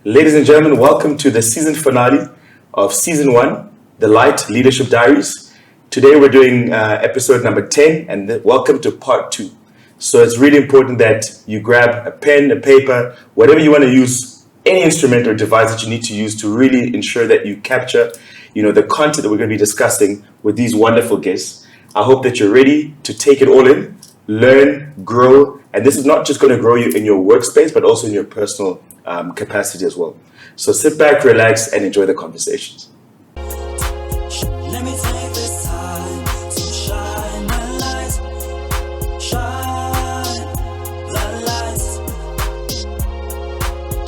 Ladies and gentlemen, welcome to the season finale of season 1, The Light Leadership Diaries. Today we're doing episode number 10, and welcome to part 2. So it's really important that you grab a pen, a paper, whatever you want to use, any instrument or device that you need to use to really ensure that you capture, the content that we're going to be discussing with these wonderful guests. I hope that you're ready to take it all in, learn, grow, and this is not just going to grow you in your workspace, but also in your personal capacity as well. So sit back, relax, and enjoy the conversations. Let me take this time to shine my light, shine the lights,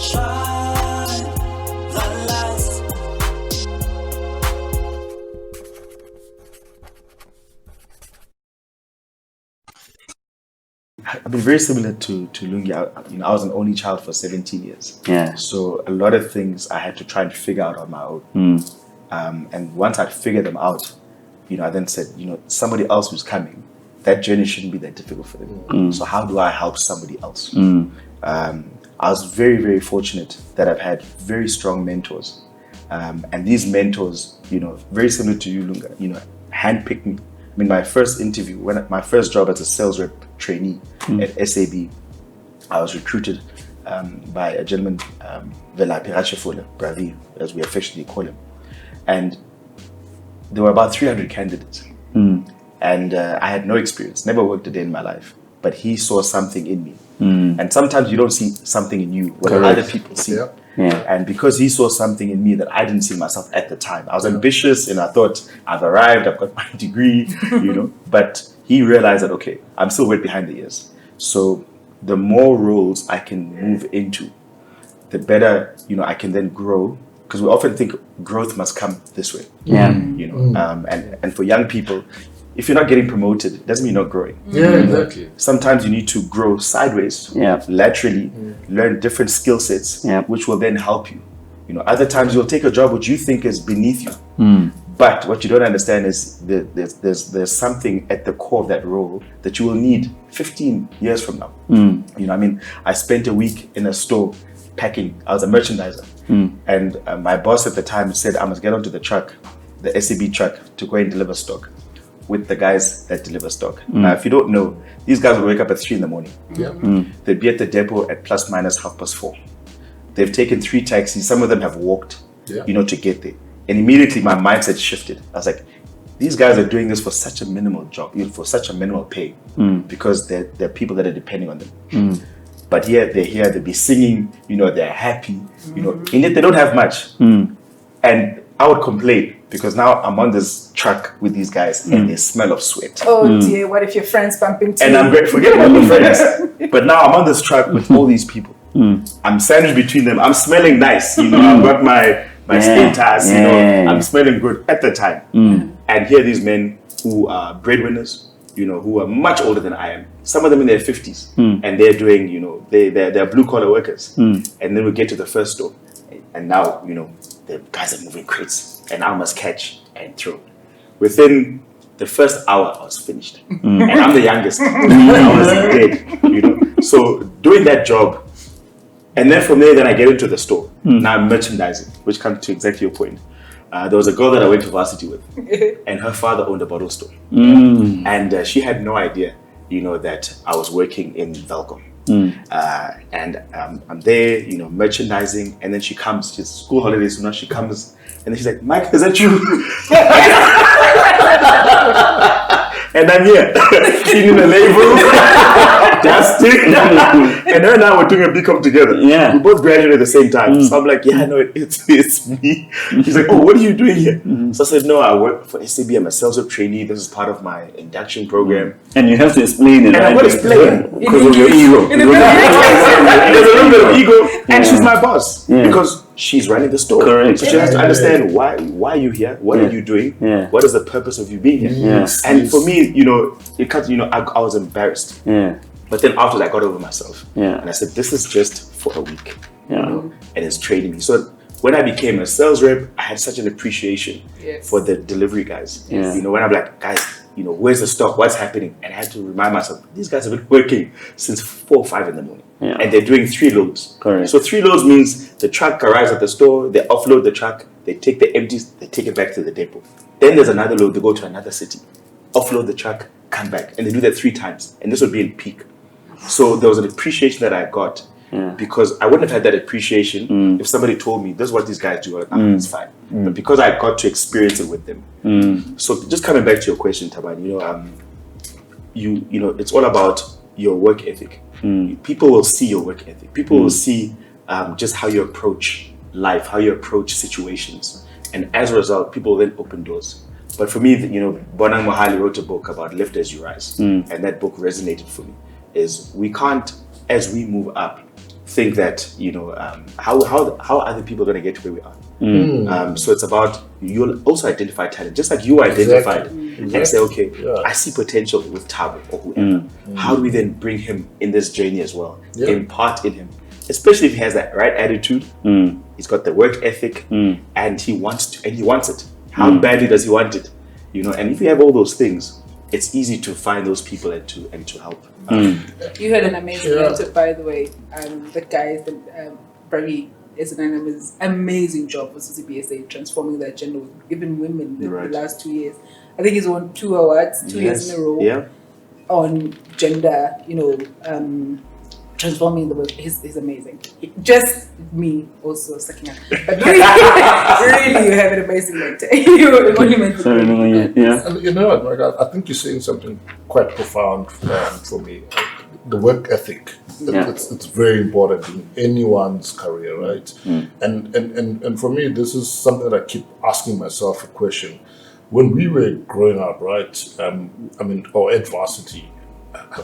shine the lights. I've been very similar to Lungi. I was an only child for 17 years. Yeah. So a lot of things I had to try and figure out on my own. And once I figured them out, I then said, somebody else who's coming, that journey shouldn't be that difficult for them. So how do I help somebody else? I was very, very fortunate that I've had very strong mentors. And these mentors, very similar to you, Lunga, handpicked me. I mean, my first interview, my first job as a sales rep trainee at SAB, I was recruited by a gentleman, Velapi Rachefula, Bravi, as we officially call him. And there were about 300 candidates. And I had no experience, never worked a day in my life. But he saw something in me. And sometimes you don't see something in you, what other people see. Yeah. And because he saw something in me that I didn't see myself at the time, I was ambitious and I thought, I've arrived, I've got my degree, but he realized that, okay, I'm still wet behind the ears. So the more roles I can move into, the better, I can then grow. Because we often think growth must come this way. Yeah. And for young people, if you're not getting promoted, it doesn't mean you're not growing. Yeah, exactly. Sometimes you need to grow sideways, laterally, learn different skill sets, which will then help you. Other times you'll take a job which you think is beneath you. But what you don't understand is there's something at the core of that role that you will need 15 years from now. I spent a week in a store packing. I was a merchandiser. And my boss at the time said I must get onto the truck, the SAB truck, to go and deliver stock with the guys that deliver stock. Now, if you don't know, these guys will wake up at 3 in the morning. They'd be at the depot at plus minus 4:30. They've taken 3 taxis. Some of them have walked, to get there. And immediately my mindset shifted. I was like, these guys are doing this for such a minimal job, for such a minimal pay, because there are people that are depending on them. But here, they'll be singing, they're happy, and yet they don't have much. And I would complain because now I'm on this truck with these guys and they smell of sweat. Oh dear, what if your friends bump into you? And I'm great, forget about the friends. But now I'm on this truck with all these people. I'm sandwiched between them. I'm smelling nice, I've got my status, I'm smelling good at the time. And here are these men who are breadwinners, who are much older than I am. Some of them in their 50s, and they're doing, they're blue collar workers. And then we get to the first store, and now, the guys are moving crates, and I must catch and throw. Within the first hour, I was finished, and I'm the youngest. I was dead, So doing that job, and then from there, then I get into the store. Now I'm merchandising, which comes to exactly your point. There was a girl that I went to varsity with, and her father owned a bottle store. And she had no idea, that I was working in Velcom. And I'm there, merchandising, and then she comes, it's school holidays, so now she comes, and then she's like, Mike, is that you? And I'm here, cleaning the label, dusting, and her and I were doing a BCom together. Yeah. We both graduated at the same time. So I'm like, it's me. She's like, oh, what are you doing here? So I said, no, I work for SAB. I'm a sales rep trainee. This is part of my induction program. And you have to explain it. And I'm going to explain because of your ego. There's a little bit of ego, and she's my boss because she's running the store. Correct. So she has to understand why are you here? What are you doing? What is the purpose of you being here? And for me, it cut. I was embarrassed. But then after that, I got over myself. And I said, this is just for a week. And it's training me. So when I became a sales rep, I had such an appreciation for the delivery guys. When I'm like, guys, where's the stock? What's happening? And I had to remind myself, these guys have been working since 4 or 5 in the morning. Yeah. And they're doing 3 loads. Correct. So 3 loads means the truck arrives at the store, they offload the truck, they take the empties, they take it back to the depot. Then there's another load, they go to another city, offload the truck, come back. And they do that 3 times. And this would be in peak. So there was an appreciation that I got because I wouldn't have had that appreciation if somebody told me, this is what these guys do. It's fine. But because I got to experience it with them. So just coming back to your question, Taban, it's all about your work ethic. People will see your work ethic. People will see just how you approach life, how you approach situations. And as a result, people will then open doors. But for me, Bonang Mohali wrote a book about Lift As You Rise. And that book resonated for me. Is we can't, as we move up, think that, how other people are going to get to where we are. So it's about, you'll also identify talent, just like you identified. And say, okay, I see potential with Thabo or whoever. How do we then bring him in this journey as well? Impart in him. Especially if he has that right attitude, he's got the work ethic, and he wants it. How badly does he want it? And if you have all those things, it's easy to find those people and to help. You had an amazing mentor, by the way. The guy, Bragi, is an amazing job for CCBSA, transforming the agenda with even women in the last 2 years. I think he's won 2 awards, 2 years in a row on gender, transforming the world. He's amazing. Just me also sucking up. But really, you have an amazing mentor. You're only meant to And you know what, Mark, I think you're saying something quite profound for me. The work ethic. It's very important in anyone's career, right? And for me, this is something that I keep asking myself a question. When we were growing up, right? Or at varsity.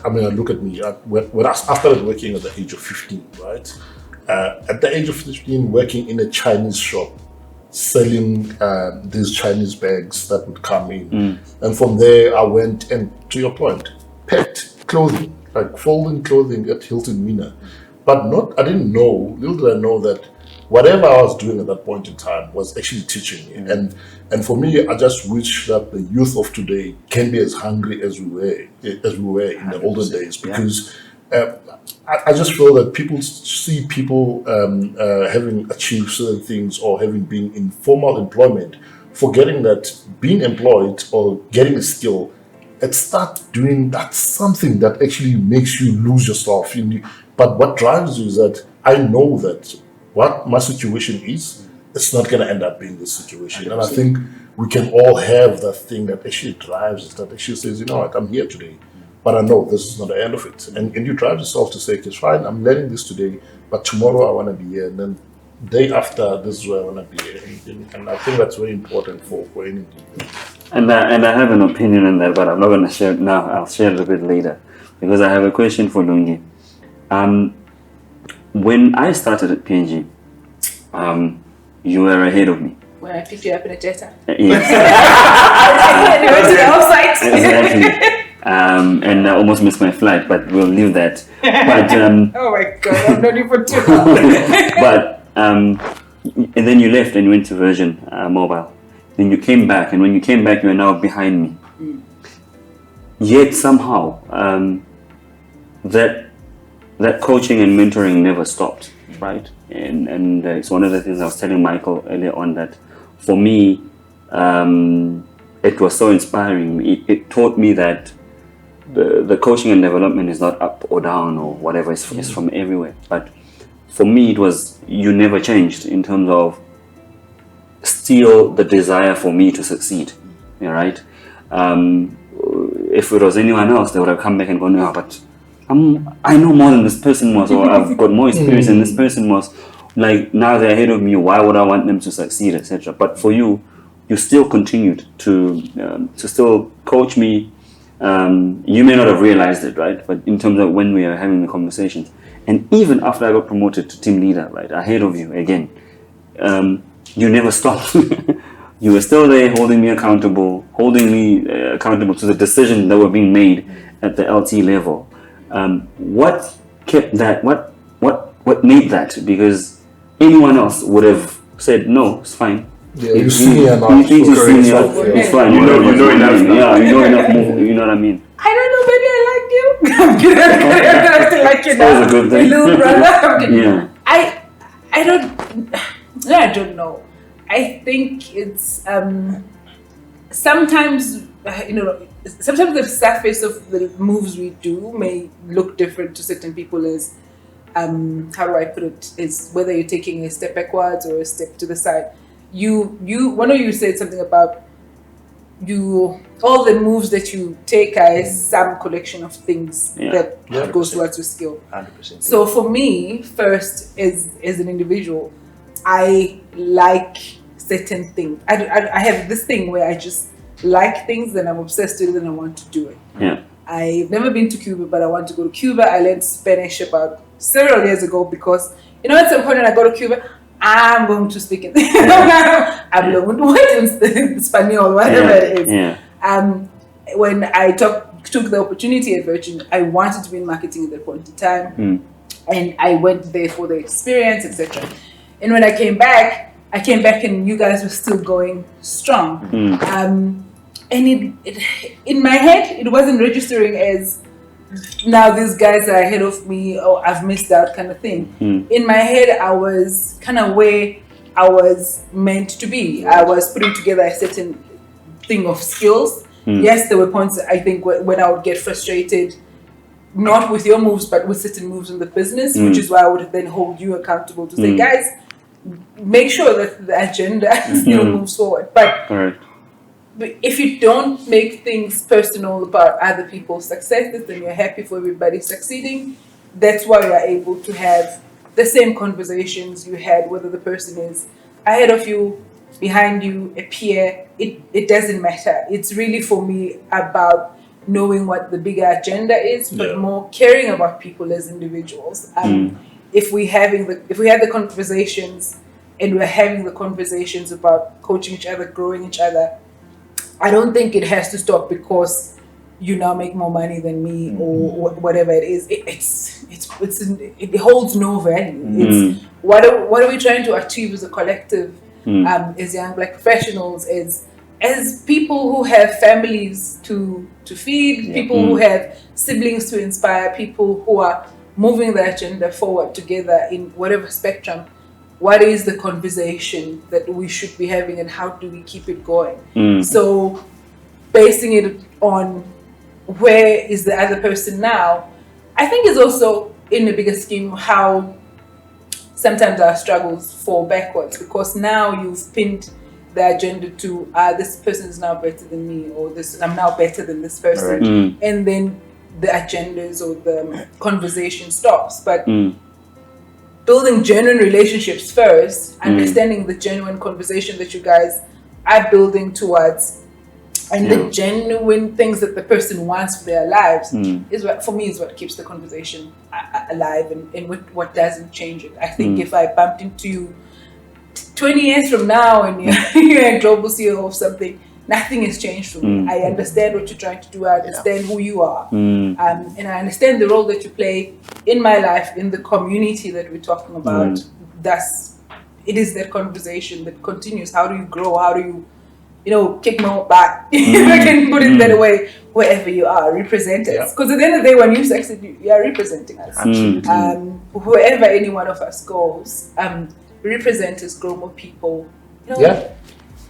I look at me. When I started working at the age of 15, right? At the age of 15, working in a Chinese shop, selling these Chinese bags that would come in. And from there, I went, and to your point, packed clothing, like folding clothing at Hilton Mina. But I didn't know, little did I know that whatever I was doing at that point in time was actually teaching me. And for me, I just wish that the youth of today can be as hungry as we were in the olden days, because I just feel that people see people having achieved certain things or having been in formal employment, forgetting that being employed or getting a skill, that's something that actually makes you lose yourself. But what drives you is that I know that what my situation is, it's not going to end up being this situation. 100%. And I think we can all have that thing that actually drives us, that actually says, I'm here today, but I know this is not the end of it. And you drive yourself to say, it's fine, I'm learning this today, but tomorrow I want to be here. And then day after, this is where I want to be here. And I think that's very important for anything. And I have an opinion on that, but I'm not going to share it now. I'll share it a bit later, because I have a question for Lungi. When I started at PNG, you were ahead of me. When I picked you up in a Jetta. Yes. You went to the offsite. Exactly. And I almost missed my flight, but we'll leave that. But oh my God, I've known you for too long. But and then you left and went to Virgin Mobile. Then you came back, and when you came back, you are now behind me. Yet somehow that coaching and mentoring never stopped, right? And it's one of the things I was telling Michael earlier on, that for me, it was so inspiring. It taught me that the coaching and development is not up or down or whatever, it's from everywhere. But for me, it was, you never changed in terms of still the desire for me to succeed, right? If it was anyone else, they would have come back and gone, no, but I know more than this person was, or I've got more experience than this person was. Like, now they're ahead of me, why would I want them to succeed, etc. But for you, you still continued to still coach me. You may not have realized it, right? But in terms of when we are having the conversations, and even after I got promoted to team leader, right, ahead of you again, you never stopped. You were still there, holding me accountable to the decisions that were being made at the LT level. What kept that? What made that? Because anyone else would have said, no, it's fine. Yeah, you see her now. He thinks he's senior. Yeah. It's fine. You know enough. Yeah, you know enough. You know what I mean? I don't know, maybe I like you. I'm kidding. I still like you That was now. a good thing. My little brother. I'm kidding. Yeah. I don't know. I think it's sometimes sometimes the surface of the moves we do may look different to certain people as how do I put it, is whether you're taking a step backwards or a step to the side. One of you said something about all the moves that you take are some collection of things that goes towards your skill. 100%. So for me, first as an individual, I like certain things. I have this thing where I just like things and I'm obsessed with it and I want to do it. Yeah. I've never been to Cuba, but I want to go to Cuba. I learned Spanish about several years ago because, at some point when I go to Cuba, I'm going to speak it. Hablo en Spanish, whatever it is. Yeah. When I took the opportunity at Virgin, I wanted to be in marketing at that point in time. And I went there for the experience, etc. And when I came back and you guys were still going strong. And in my head, it wasn't registering as now these guys are ahead of me or I've missed out kind of thing. In my head, I was kind of where I was meant to be. I was putting together a certain thing of skills. Yes, there were points I think when I would get frustrated, not with your moves, but with certain moves in the business, which is why I would then hold you accountable to say, guys, make sure that the agenda still moves forward. But if you don't make things personal about other people's successes, then you're happy for everybody succeeding. That's why you're able to have the same conversations you had, whether the person is ahead of you, behind you, a peer. It doesn't matter. It's really for me about knowing what the bigger agenda is, but more caring about people as individuals. If we had the conversations and we're having the conversations about coaching each other, growing each other, I don't think it has to stop because you now make more money than me or whatever it is. It holds no value. It's what are we trying to achieve as a collective, as young Black professionals, as people who have families to feed, people who have siblings to inspire, people who are moving the agenda forward together in whatever spectrum. What is the conversation that we should be having and how do we keep it going? So basing it on where is the other person now, I think is also in the bigger scheme how sometimes our struggles fall backwards because now you've pinned the agenda to this person is now better than me or I'm now better than this person. And then the agendas or the conversation stops. But building genuine relationships first, understanding the genuine conversation that you guys are building towards, and the genuine things that the person wants for their lives is what, for me, is what keeps the conversation alive and what doesn't change it. I think if I bumped into you 20 years from now and you're a global CEO of something, nothing has changed for me. I understand what you're trying to do. I understand who you are. And I understand the role that you play in my life, in the community that we're talking about. Thus, it is that conversation that continues. How do you grow? How do you, kick more back? If I can put it that way, wherever you are, represent us. Because at the end of the day, when you succeed, you are representing us. Wherever any one of us goes, represent us, grow more people.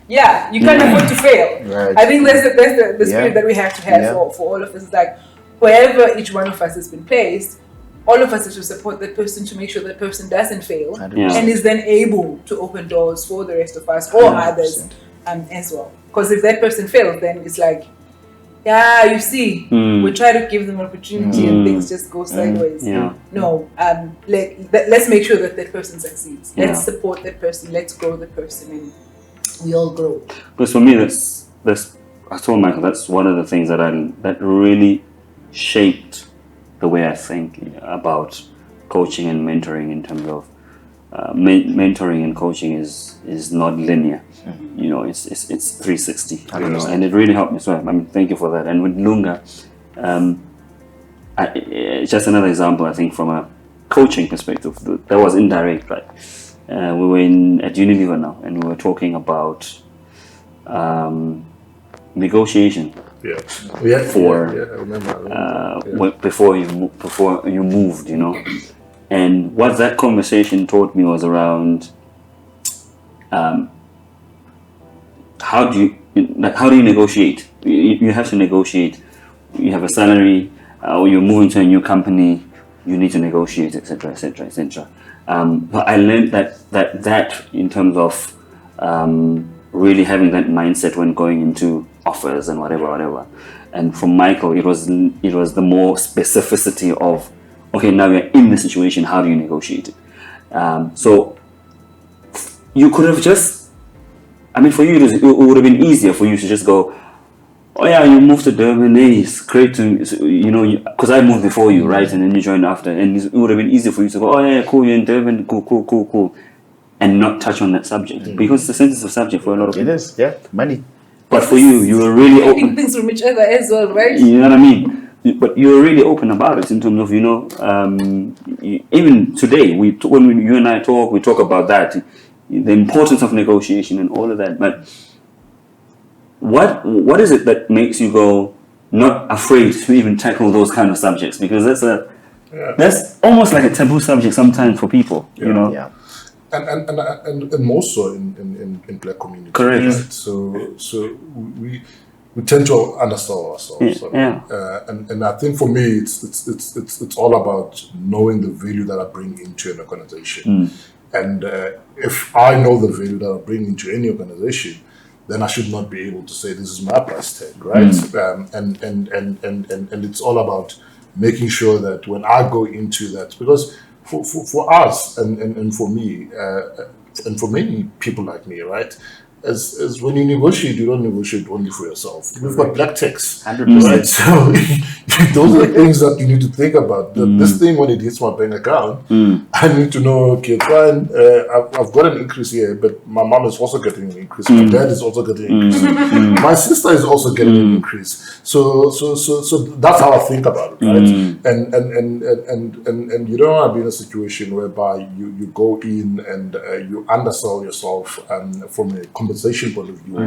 Yeah, you can't afford to fail. Right. I think that's the spirit that we have to have for all of us. It's like wherever each one of us has been placed, all of us have to support that person to make sure that person doesn't fail and is then able to open doors for the rest of us or 100%. Others as well. Because if that person fails, then it's like, you see, we try to give them an opportunity and things just go sideways. No, let's make sure that person succeeds. Let's support that person. Let's grow the person and we all grow. Because for me, that's I told Michael, that's one of the things that really shaped the way I think about coaching and mentoring. In terms of mentoring and coaching is not linear. It's 360. And it really helped me. So thank you for that. And with Lunga, just another example. I think from a coaching perspective, that was indirect, right? we were at Unilever now, and we were talking about negotiation. I remember. Before you moved, you know, and what that conversation taught me was around how do you negotiate? You have to negotiate. You have a salary, or you're moving to a new company. You need to negotiate, etc., etc., etc. But I learned that in terms of really having that mindset when going into offers and whatever. And from Michael, it was the more specificity of, okay, now you're in the situation. How do you negotiate it? So you could have just, I mean, for you it would have been easier for you to just go, oh yeah, you moved to Durban. Hey, it's great to, you know, because I moved before you, right? And then you joined after, and it would have been easier for you to go, oh yeah, cool, you're in Durban, cool, and not touch on that subject because it's a sensitive subject for a lot of people. It is, yeah, money. But for you were really open. Things from each other as well, right? You know what I mean? But you were really open about it in terms of, you know, even today, when you and I talk, we talk about that, the importance of negotiation and all of that. But what is it that makes you go not afraid to even tackle those kind of subjects? Because that's almost like a taboo subject sometimes for people, you know. Yeah. And more so in black communities. Correct. Right? So we tend to undersell ourselves. And I think for me it's all about knowing the value that I bring into an organization. And if I know the value that I bring into any organization, then I should not be able to say this is my price tag, right? And it's all about making sure that when I go into that, because for us and for me and for many people like me, right? As when you negotiate, you don't negotiate only for yourself. We've got black techs, 100%. right? So those are things that you need to think about. This thing, when it hits my bank account, I need to know, okay, fine, I've got an increase here, but my mom is also getting an increase. My dad is also getting an increase. My sister is also getting an increase. So that's how I think about it, right? And you don't want to be in a situation whereby you go in and you undersell yourself from a compensation point of view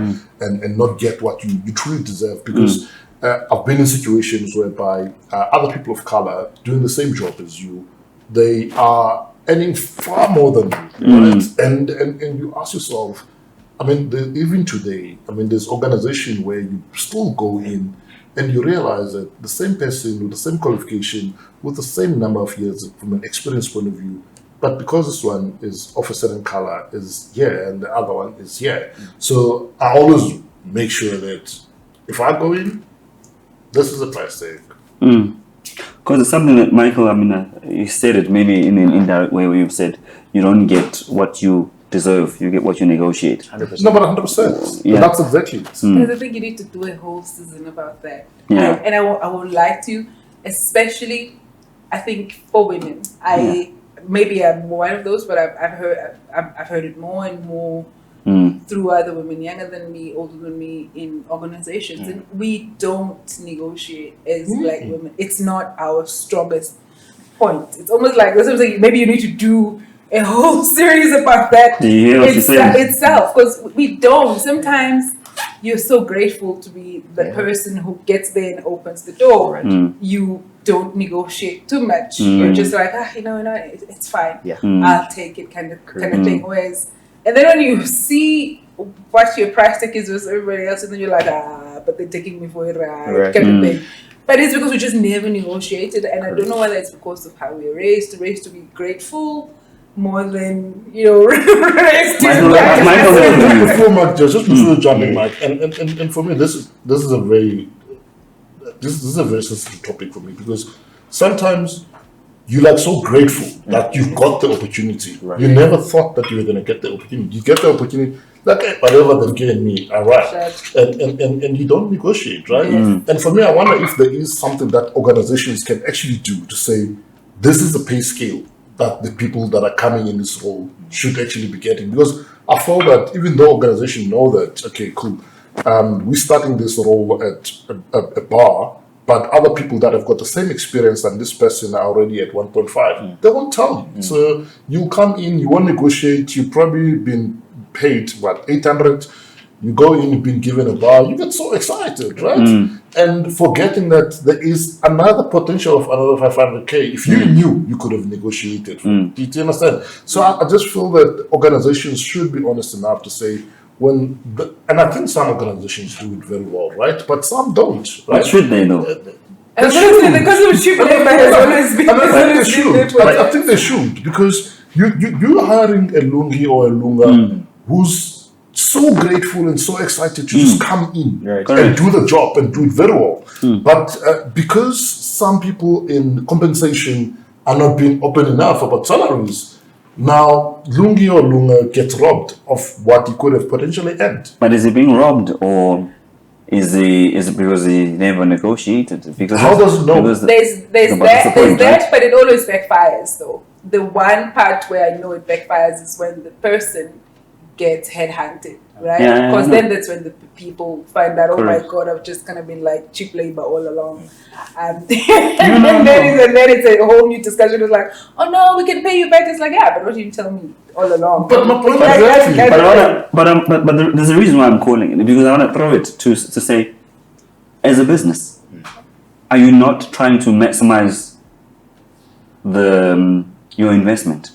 and not get what you truly deserve, because I've been in situations whereby other people of color doing the same job as you, they are earning far more than you, right? And you ask yourself, I mean, even today, I mean, there's organization where you still go in and you realize that the same person with the same qualification, with the same number of years from an experience point of view, but because this one is of a certain color is here and the other one is here. So I always make sure that if I go in, this is a price tag. Because it's something that, Michael, I mean, you said it maybe in an indirect way where you've said you don't get what you deserve, you get what you negotiate. 100%. No, but 100%. Yeah. That's exactly it. Because I think you need to do a whole season about that. Yeah. And I would like to, especially, I think for women. Maybe I'm one of those, but I've heard it more and more through other women younger than me, older than me in organizations, and we don't negotiate as black women. It's not our strongest point. It's almost like that's what I'm saying. Maybe you need to do a whole series about that itself, because we don't. Sometimes you're so grateful to be the person who gets there and opens the door. You don't negotiate too much. You're just like, it's fine. Yeah. I'll take it, kind of thing. Whereas, and then when you see what your price tag is with everybody else, and then you're like, but they're taking me for a ride, kind of thing. But it's because we just never negotiated, and I don't know whether it's because of how we're raised to be grateful more than raised to before Mike, just before jumping, Mike, and for me, this is a very sensitive topic for me, because sometimes you're like so grateful that you got the opportunity. Right. You never thought that you were going to get the opportunity. You get the opportunity, like whatever they've given me, all right, and you don't negotiate, right? And for me, I wonder if there is something that organizations can actually do to say, this is the pay scale that the people that are coming in this role should actually be getting. Because I feel that even though organizations know that, okay, cool, we're starting this role at a bar, but other people that have got the same experience than this person are already at 1.5. They won't tell you. So you come in, you want to negotiate, you've probably been paid, 800. You go in, you've been given a bar, you get so excited, right? And forgetting that there is another potential of another 500K. If you knew, you could have negotiated. Do you understand? So I just feel that organizations should be honest enough to say, and I think some organizations do it very well, right? But some don't, right? What should they know? And because of cheap labor has always been. I think they should, because you're hiring a lungi or a lunga who's so grateful and so excited to just come in and do the job and do it very well. But because some people in compensation are not being open enough about salaries, now lungi or lunga gets robbed of what he could have potentially earned. But is he being robbed, or is it because he never negotiated? Because how does it know? There's that, but it always backfires though. The one part where I know it backfires is when the person gets headhunted, right? Because then that's when the people find out, oh my God, I've just kind of been like cheap labor all along. And then it's a whole new discussion. It's like, oh no, we can pay you back. It's like, yeah, but what did you tell me all along? But my point but there's a reason why I'm calling it, because I want to throw it to say, as a business, are you not trying to maximize your investment?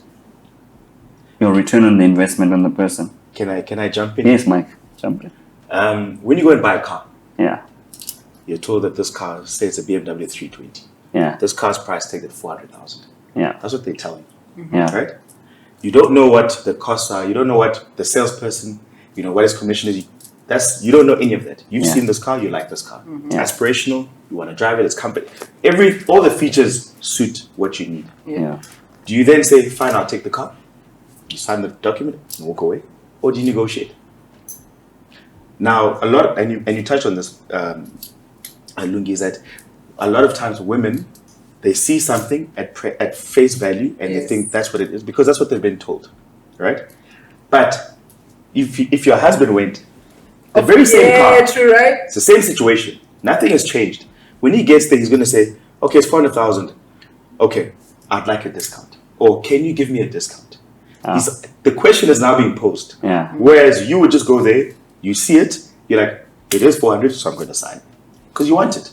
Your return on the investment on the person. Can I jump in? Yes, Mike, jump in. When you go and buy a car, you're told that this car, say it's a BMW 320. This car's price tagged at 400,000. That's what they're telling you. Right? You don't know what the costs are. You don't know what the salesperson, what his commission is. You don't know any of that. You've seen this car. You like this car. It's aspirational. You want to drive it. It's comfort. All the features suit what you need. Do you then say, fine, I'll take the car? You sign the document and walk away, or do you negotiate? Now, and you touched on this, Lungi, is that a lot of times women, they see something at face value and they think that's what it is, because that's what they've been told, right? But if your husband went, the very same car, true, right? It's the same situation. Nothing has changed. When he gets there, he's going to say, okay, it's 400,000. Okay, I'd like a discount. Or can you give me a discount? The question is now being posed. Whereas you would just go there, you see it, you're like, it is 400, so I'm going to sign. Because you want it.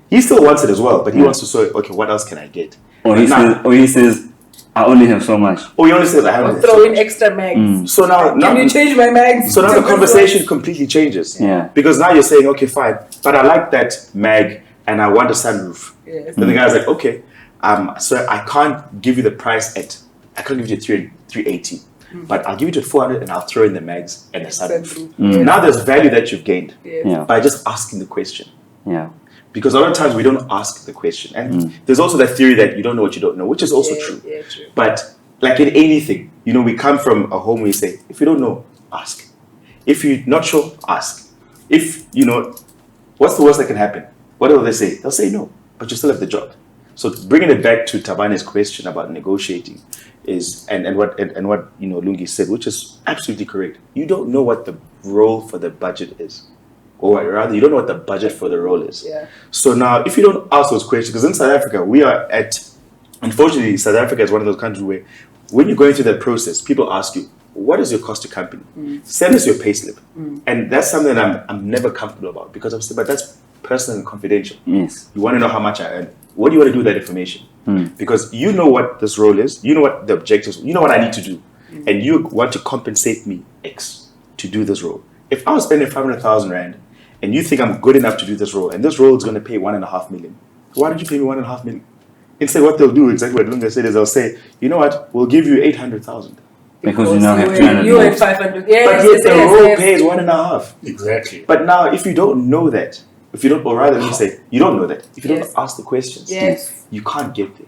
He still wants it as well, but he wants to say, okay, what else can I get? Or he says, I only have so much. Or he only says, I have throw in extra mags. So now, can you change my mags? So now the conversation completely changes. Because now you're saying, okay, fine, but I like that mag and I want a sunroof. Then the guy's like, okay, so I can't give you the price I can't give you 380, but I'll give you to 400 and I'll throw in the mags and the sunroof. Now there's value that you've gained by just asking the question. Because a lot of times we don't ask the question. And there's also that theory that you don't know what you don't know, which is also true. But like in anything, we come from a home where you say, if you don't know, ask. If you're not sure, ask. If, what's the worst that can happen? What will they say? They'll say no, but you still have the job. So bringing it back to Thabani's question about negotiating is, and what Lungi said, which is absolutely correct. You don't know what the role for the budget is, or rather, you don't know what the budget for the role is. So now, if you don't ask those questions, because in South Africa, unfortunately, South Africa is one of those countries where, when you're going through that process, people ask you, what is your cost to company? Send us your payslip, and that's something that I'm never comfortable about, because I'm saying, but that's personal and confidential. You want to know how much I earn. What do you want to do with that information? Because you know what this role is, you know what the objectives, you know what I need to do, and you want to compensate me X to do this role. If I was spending 500,000 Rand and you think I'm good enough to do this role, and this role is going to pay 1.5 million, why don't you pay me 1.5 million? Instead, what they'll do, exactly what Lunga said, is they'll say, you know what, we'll give you 800,000. Because you now have 300. You had 500. But yet the role pays 1.5. Exactly. But now, if you don't know that, or rather, let me say, you don't know that. If you don't ask the questions, you can't get there.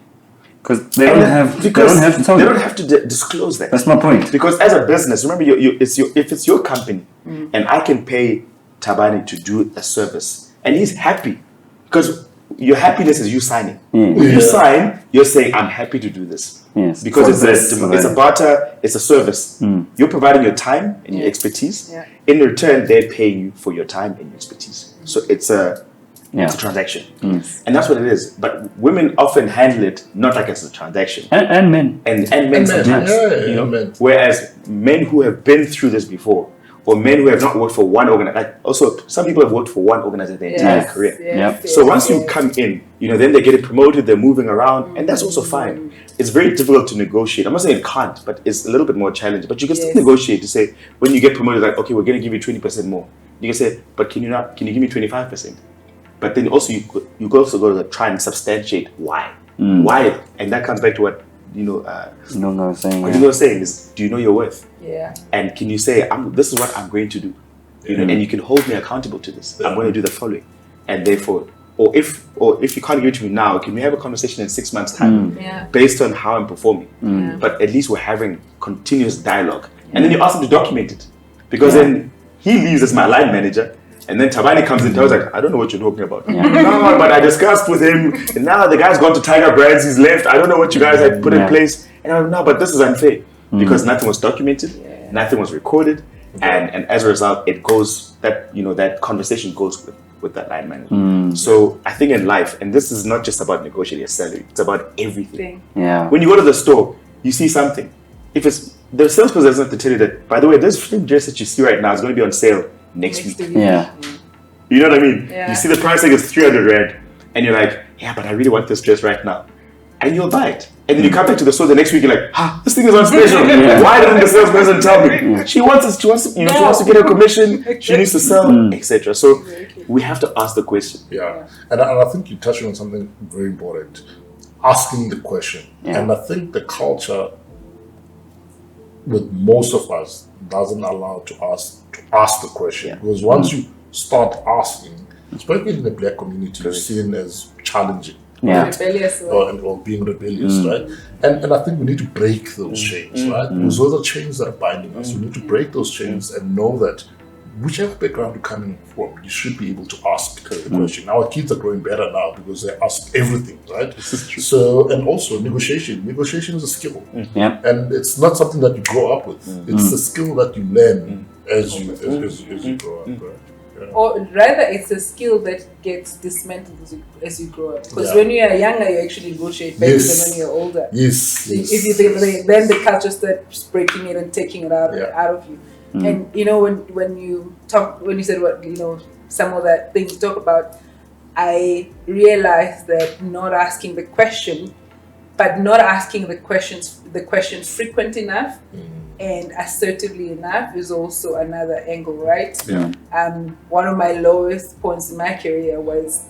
Because they don't have to tell you. They don't have to disclose that. That's my point. Because as a business, remember, if it's your company, and I can pay Thabani to do a service, and he's happy, because your happiness is you signing. You sign, you're saying, I'm happy to do this. Because it's a barter, it's a service. You're providing your time and your expertise. In return, they're paying you for your time and your expertise. So it's a It's a transaction. And that's what it is. But women often handle it not like it's a transaction. And men. And men sometimes. You know? Whereas men who have been through this before, or men who have not worked for one organization, like also some people have worked for one organization their entire career. So once you come in, you know, then they're getting promoted, they're moving around, and that's also fine. It's very difficult to negotiate. I'm not saying it can't, but it's a little bit more challenging. But you can still negotiate to say, when you get promoted, like, okay, we're going to give you 20% more. You can say, but can you give me 25%? But then also you also go to try and substantiate why. Why? And that comes back to what, you know, what you're saying is, do you know your worth? Yeah. And can you say, this is what I'm going to do? You know, and you can hold me accountable to this. I'm going to do the following. And therefore, or if you can't give it to me now, can we have a conversation in 6 months' time based on how I'm performing? But at least we're having continuous dialogue. And then you ask him to document it. Because then he leaves as my line manager. And then Tabani comes in and tells like, I don't know what you're talking about. No, but I discussed with him. And now the guy's gone to Tiger Brands. He's left. I don't know what you guys had put in place. And I'm like, no, but this is unfair. Because nothing was documented. Nothing was recorded. And as a result, it goes, that conversation goes with that line manager. So I think in life, and this is not just about negotiating a salary. It's about everything. When you go to the store, you see something. If it's, the salesperson doesn't have to tell you that, by the way, this dress that you see right now is going to be on sale next week. You know what I mean? You see the price tag is 300 rand, and you're like, yeah, but I really want this dress right now, and you'll buy it. And then you come back to the store the next week, you're like, this thing is on special. Why didn't the salesperson tell me? She wants to get her commission. She needs to sell, etc. So we have to ask the question. And I think you're touching on something very important: asking the question. And I think the culture with most of us doesn't allow to ask the question, because once you start asking, especially in the black community, you're seen as challenging, rebellious, or being rebellious, right? And I think we need to break those chains, right? Because those are chains that are binding us. We need to break those chains and know that whichever background you're coming from, you should be able to ask the question. Our kids are growing better now because they ask everything, right? This is true. So, and also negotiation. Negotiation is a skill, and it's not something that you grow up with. It's a skill that you learn as you grow up. Right? Or rather, it's a skill that gets dismantled as you grow up. Because when you are younger, you actually negotiate better than when you're older. If you think, then the culture starts breaking it and taking it out of you. And you know, when you said what, you know, some of that things you talk about, I realized that not asking the question, but not asking the questions frequent enough and assertively enough is also another angle, right? One of my lowest points in my career was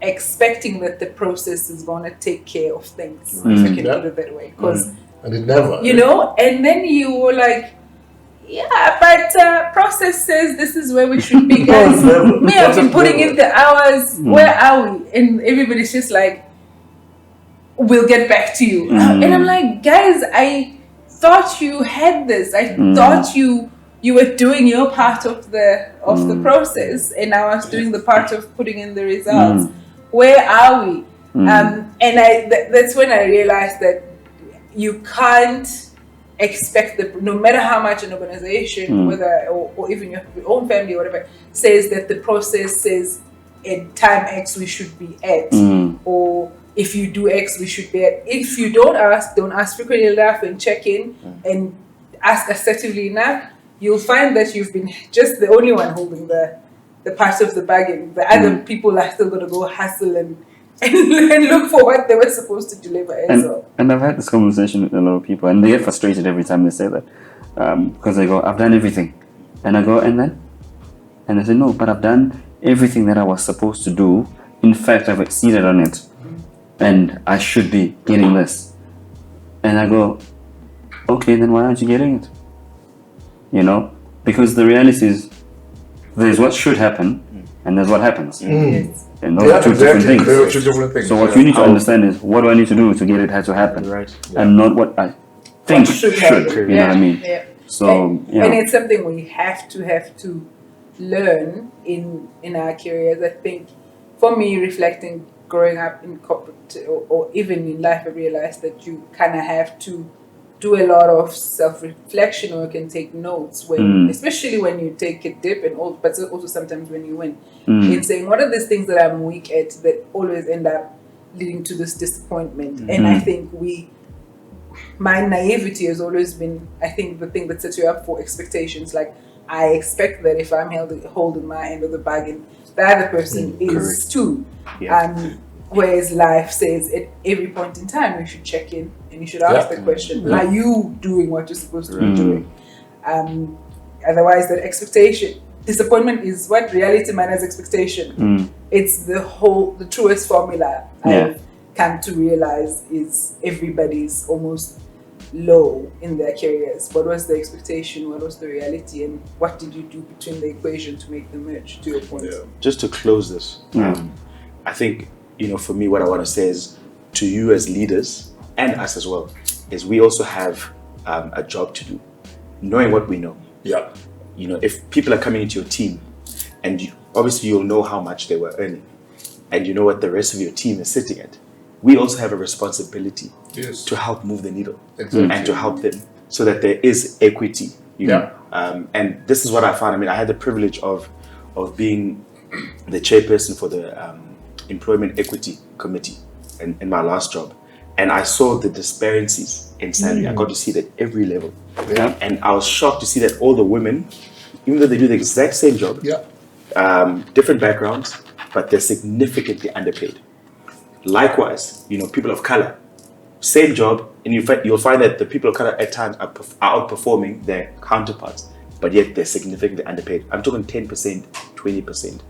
expecting that the process is going to take care of things, if I can put it that way. And it never. You know, and then you were like, but process says this is where we should be, guys. Me, I've been putting in the hours. Where are we? And everybody's just like, we'll get back to you. And I'm like, guys, I thought you had this. I thought you were doing your part of the process, and I was doing the part of putting in the results. Where are we? And that's when I realized that you can't expect no matter how much an organization, whether or even your own family or whatever, says that the process says at time X we should be at, or if you do X we should be at. If you don't ask frequently enough and check in and ask assertively enough, you'll find that you've been just the only one holding the part of the bargain. The other people are still going to go hustle and look for what they were supposed to deliver as well. And I've had this conversation with a lot of people, and they get frustrated every time they say that, because they go, I've done everything. And I go, and then? And they say, no, but I've done everything that I was supposed to do. In fact, I've exceeded on it. And I should be getting this. And I go, okay, then why aren't you getting it? You know? Because the reality is, there's what should happen, and there's what happens. And those are two different things. So what you need to understand is, what do I need to do to get it to happen? And not what I think should. You know what I mean? So, and it's something we have to learn in our careers. I think, for me, reflecting growing up in corporate or even in life, I realized that you kind of have to do a lot of self-reflection work and take notes when, especially when you take a dip and all, but also sometimes when you win, in saying what are these things that I'm weak at that always end up leading to this disappointment. And I think my naivety has always been, I think, the thing that sets you up for expectations. Like, I expect that if I'm holding my end of the bargain, the other person is too. Whereas life says at every point in time you should check in and you should ask the question, are you doing what you're supposed to be doing? Otherwise, that disappointment is what reality minus expectation. It's the truest formula I've come to realize is everybody's almost low in their careers. What was the expectation? What was the reality? And what did you do between the equation to make them merge, to your point? Just to close this, I think, for me, what I want to say is to you as leaders and us as well, is we also have a job to do, knowing what we know. Yeah. If people are coming into your team, and obviously you'll know how much they were earning, and you know what the rest of your team is sitting at, we also have a responsibility to help move the needle and to help them so that there is equity. And this is what I found. I mean, I had the privilege of being the chairperson for the Employment Equity Committee in my last job, and I saw the disparities in salary. I got to see that at every level, and I was shocked to see that all the women, even though they do the exact same job, different backgrounds, but they're significantly underpaid. Likewise, people of color, same job, and you'll find that the people of color at times are outperforming their counterparts, but yet they're significantly underpaid. I'm talking 10%, 20%.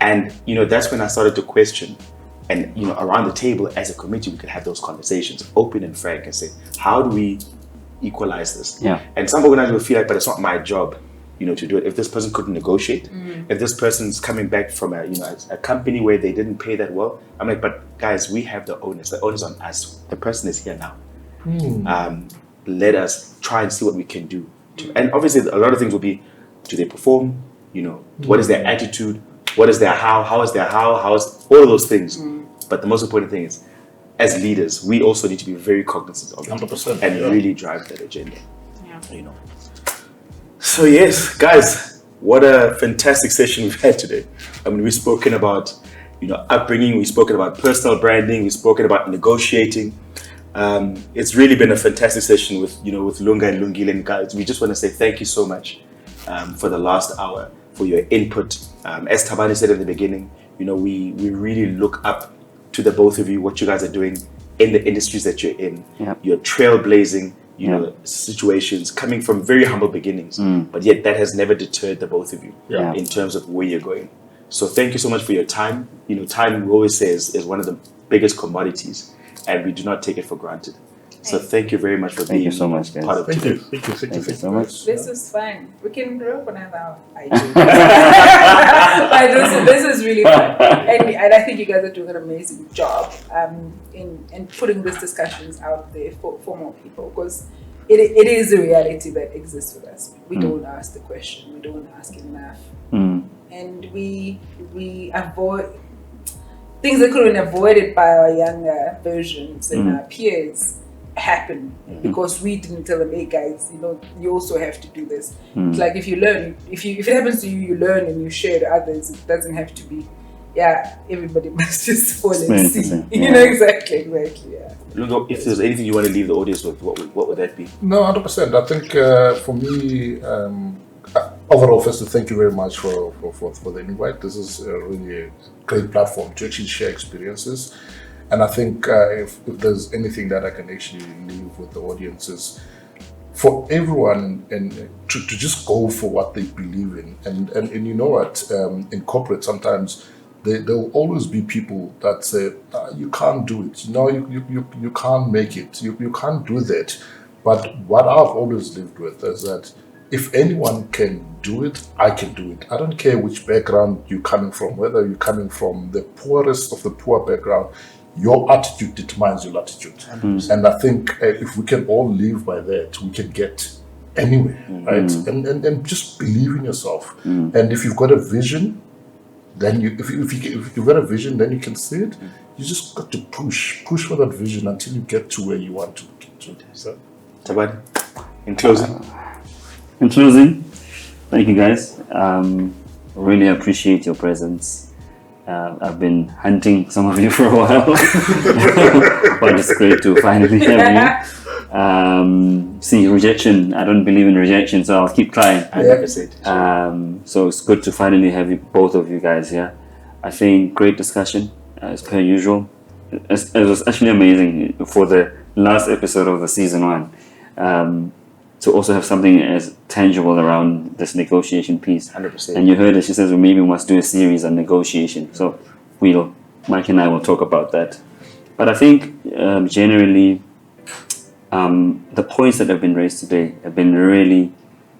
And, that's when I started to question, and, around the table as a committee, we could have those conversations, open and frank, and say, how do we equalize this? And some organizers will feel like, but it's not my job, to do it. If this person couldn't negotiate, if this person's coming back from a company where they didn't pay that well, I'm like, but guys, we have the onus. The onus on us. The person is here now. Let us try and see what we can do. And obviously, a lot of things will be, do they perform? What is their attitude? What is their how is their how is all of those things. But the most important thing is, as leaders, we also need to be very cognizant of it 100%, and really drive that agenda. So yes, guys, what a fantastic session we've had today. I mean, we've spoken about upbringing, we've spoken about personal branding, we've spoken about negotiating. It's really been a fantastic session with Lunga and Lungile. And guys, we just want to say thank you so much for the last hour, for your input. As Thabani said at the beginning, we really look up to the both of you, what you guys are doing in the industries that you're in. You're trailblazing, situations coming from very humble beginnings, but yet that has never deterred the both of you in terms of where you're going. So thank you so much for your time. Time, we always say, is one of the biggest commodities, and we do not take it for granted. So thank you very much for being so much, guys. part of Thank today. you. Thank you so much. This was fun. We can do another hour. This is really fun. And I think you guys are doing an amazing job in putting these discussions out there for more people, because it is a reality that exists with us. We don't ask the question. We don't ask enough. And we avoid things that could have been avoided by our younger versions and our peers happen because we didn't tell them, hey guys, you also have to do this. It's like if you learn, if it happens to you, you learn and you share to others. It doesn't have to be, everybody must just fall and see. Exactly. Lunga, if there's anything you want to leave the audience with, what would that be? No, 100%. I think for me, overall, first, thank you very much for the invite. This is really a great platform to actually share experiences. And I think if there's anything that I can actually leave with the audiences, for everyone and to just go for what they believe in. And you know what, in corporate sometimes there will always be people that say, you can't do it, you can't make it, you can't do that. But what I've always lived with is that if anyone can do it, I can do it. I don't care which background you're coming from, whether you're coming from the poorest of the poor background, your attitude determines your latitude. And I think if we can all live by that, we can get anywhere, right? And just believe in yourself. And if you've got a vision, then if you've got a vision, then you can see it. You just got to push for that vision until you get to where you want to get to. So. Tabani, in closing. Thank you guys. Really appreciate your presence. I've been hunting some of you for a while, but it's great to finally have you. See, rejection. I don't believe in rejection, so I'll keep trying. 100%. So it's good to finally have you, both of you guys here. I think great discussion as per usual. It was actually amazing for the last episode of the season 1. To also have something as tangible around this negotiation piece. 100%. And you heard her, she says, well, maybe we must do a series on negotiation. So Mike and I will talk about that. But I think generally, the points that have been raised today have been really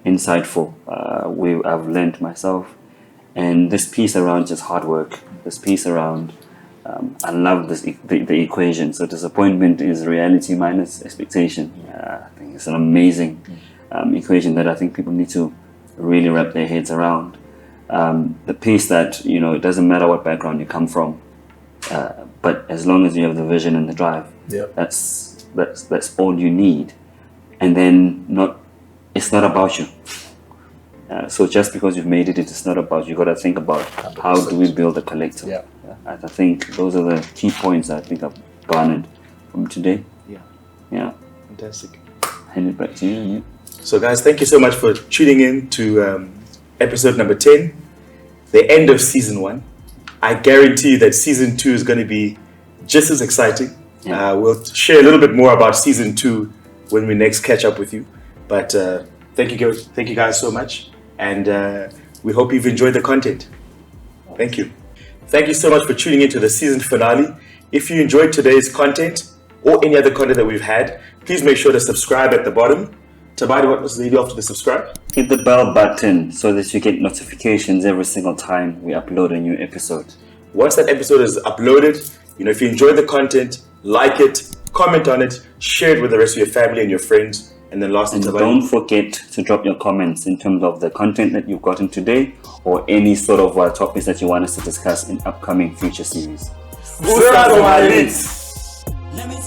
insightful. I've learned myself. And this piece around just hard work, this piece around, I love this the equation. So disappointment is reality minus expectation. I think it's an amazing equation that I think people need to really wrap their heads around. The piece that, it doesn't matter what background you come from, but as long as you have the vision and the drive, that's all you need. And then it's not about you. So just because you've made it, it's not about you. Got to think about 100%. How do we build a collective. I think those are the key points I think I've garnered from today. Yeah. Fantastic. Hand it back to you. So guys, thank you so much for tuning in to episode number 10, the end of season 1. I guarantee you that season 2 is going to be just as exciting. We'll share a little bit more about season 2 when we next catch up with you. But thank you guys so much. And we hope you've enjoyed the content. Thank you. Thank you so much for tuning into the season finale. If you enjoyed today's content or any other content that we've had, please make sure to subscribe at the bottom. Tabari, what was the video after the subscribe? Hit the bell button so that you get notifications every single time we upload a new episode. Once that episode is uploaded, if you enjoy the content, like it, comment on it, share it with the rest of your family and your friends. And then lastly, don't forget to drop your comments in terms of the content that you've gotten today or any sort of topics that you want us to discuss in upcoming future series. Let me